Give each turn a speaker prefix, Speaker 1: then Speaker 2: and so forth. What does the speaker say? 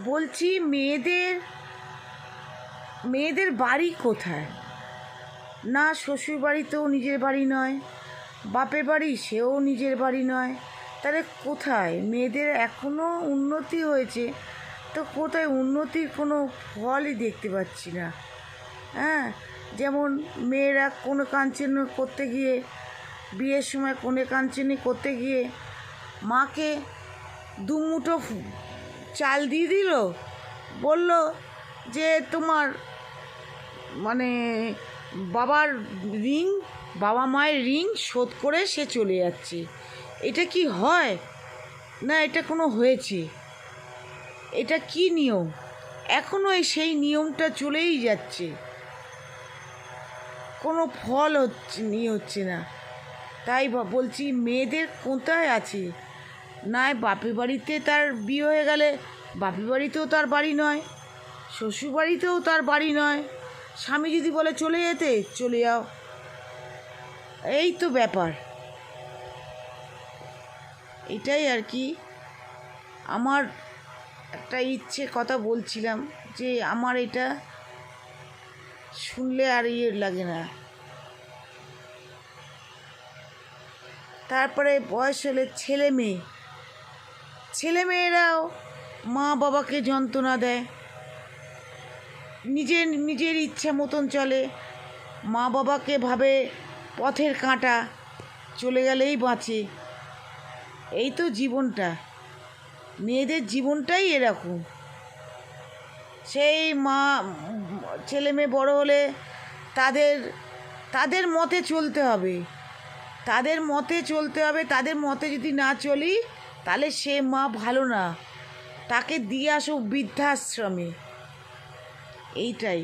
Speaker 1: বলছি মেয়েদের বাড়ি কোথায়? না শ্বশুর বাড়িতেও নিজের বাড়ি নয়, বাপের বাড়ি সেও নিজের বাড়ি নয়, তাহলে কোথায়? মেয়েদের এখনও উন্নতি হয়েছে তো কোথায়? উন্নতির কোনো ফলই দেখতে পাচ্ছি না। হ্যাঁ, যেমন মেয়েরা কোনো কাঞ্চন করতে গিয়ে, বিয়ের সময় কোনে কাঞ্চনি করতে গিয়ে মাকে দুমুঠো চাল দিয়ে দিল, বলল যে তোমার মানে বাবার ঋণ, বাবা মায়ের ঋণ শোধ করে সে চলে যাচ্ছে। এটা কি হয়? না এটা কোনো হয়েছে? এটা কি নিয়ম? এখনও সেই নিয়মটা চলেই যাচ্ছে, কোনো ফল হচ্ছে না। তাই বলছি মেয়েদের কোথায় আছে? নয় বাপের বাড়িতে তার বিয়ে হয়ে গেলে বাপের বাড়িতেও তার বাড়ি নয়, শ্বশুর বাড়িতেও তার বাড়ি নয়। স্বামী যদি বলে চলে যেতে, চলে যাও, এই তো ব্যাপার। এটাই আর কি। আমার একটা ইচ্ছে কথা বলছিলাম যে আমার এটা শুনলে আর লাগে না। তারপরে বয়স হলে ছেলেমেয়েরাও মা বাবাকে যন্ত্রণা দেয়, নিজের ইচ্ছা মতন চলে, মা বাবাকে ভাবে পথের কাঁটা, চলে গেলেই বাঁচে। এই তো জীবনটা, মেয়েদের জীবনটাই এরকম। সেই ছেলে মেয়ে বড় হলে তাদের মতে চলতে হবে, তাদের মতে যদি না চলি তাহলে সে মা ভালো না, তাকে দিয়ে আসো বৃদ্ধাশ্রমে। এইটাই।